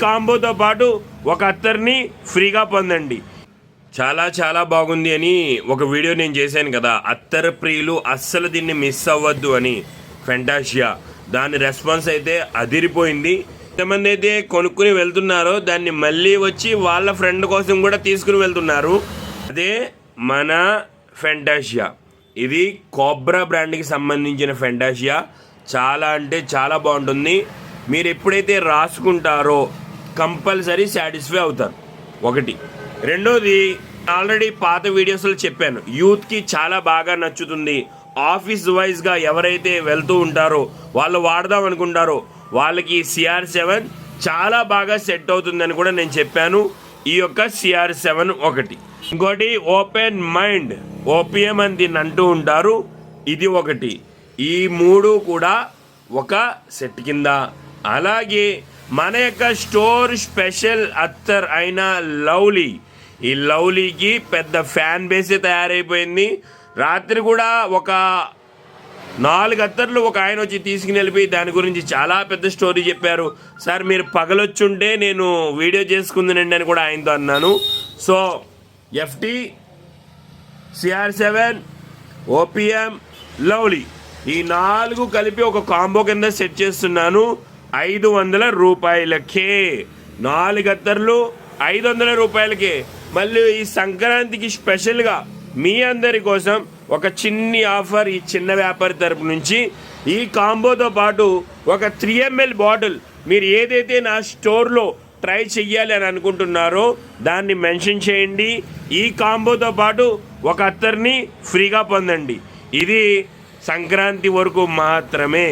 కాంబోతో పాటు ఒక అత్తర్ని ఫ్రీగా పొందండి. చాలా బాగుంది అని ఒక వీడియో నేను చేశాను కదా, అత్తర్ ప్రియులు అస్సలు దీన్ని మిస్ అవ్వద్దు అని, ఫెంటాషియా. దాని రెస్పాన్స్ అయితే అదిరిపోయింది. ఎంతమంది అయితే కొనుక్కుని వెళ్తున్నారో దాన్ని మళ్ళీ వచ్చి వాళ్ళ ఫ్రెండ్ కోసం కూడా తీసుకుని వెళ్తున్నారు. అదే మన ఫెంటాషియా. ఇది కోబ్రా బ్రాండ్కి సంబంధించిన ఫెంటాషియా. చాలా అంటే చాలా బాగుంటుంది. మీరు ఎప్పుడైతే రాసుకుంటారో కంపల్సరీ సాటిస్ఫై అవుతారు. ఒకటి. రెండోది, ఆల్రెడీ పాత వీడియోస్లో చెప్పాను, యూత్కి చాలా బాగా నచ్చుతుంది. ఆఫీస్ వైజ్గా ఎవరైతే వెళ్తూ ఉంటారో వాళ్ళు వాడదాం అనుకుంటారో వాళ్ళకి CR7 చాలా బాగా సెట్ అవుతుందని కూడా నేను చెప్పాను. ఈ యొక్క CR7 ఒకటి. ఇంకోటి ఓపెన్ మైండ్, OPM అని దీన్ని అంటూ ఉంటారు. ఇది ఒకటి. ఈ మూడు కూడా ఒక సెట్ కింద. అలాగే మన యొక్క స్టోర్ స్పెషల్ అత్తర్ అయిన లవ్లీ. ఈ లవ్లీకి పెద్ద ఫ్యాన్ బేసే తయారైపోయింది. రాత్రి కూడా ఒక 4 అత్తర్లు ఒక ఆయన వచ్చి తీసుకుని వెళ్ళిపోయి దాని గురించి చాలా పెద్ద స్టోరీ చెప్పారు. సార్ మీరు పగలొచ్చుంటే నేను వీడియో చేసుకుందానండి అని కూడా ఆయనతో అన్నాను. So FT, CR7, OPM, lovely ఈ 4 కలిపి ఒక కాంబో కింద సెట్ చేస్తున్నాను. 500 రూపాయలకే 4 అత్తర్లు 500 రూపాయలకే. మళ్ళీ ఈ సంక్రాంతికి స్పెషల్గా మీ అందరి కోసం ఒక చిన్ని ఆఫర్ ఈ చిన్న వ్యాపారి తరపు నుంచి. ఈ కాంబోతో పాటు ఒక 3 ml బాటిల్ మీరు ఏదైతే నా స్టోర్లో ట్రై చెయ్యాలి అని అనుకుంటున్నారో దాన్ని మెన్షన్ చేయండి. ఈ కాంబోతో పాటు ఒక అత్తర్ని ఫ్రీగా పొందండి. ఇది సంక్రాంతి వరకు మాత్రమే.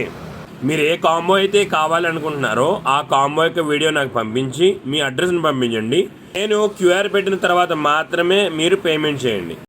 మీరు ఏ కాంబో అయితే కావాలనుకుంటున్నారో ఆ కాంబో యొక్క వీడియో నాకు పంపించి మీ అడ్రస్ని పంపించండి. నేను QR పెట్టిన తర్వాత మాత్రమే మీరు పేమెంట్ చేయండి.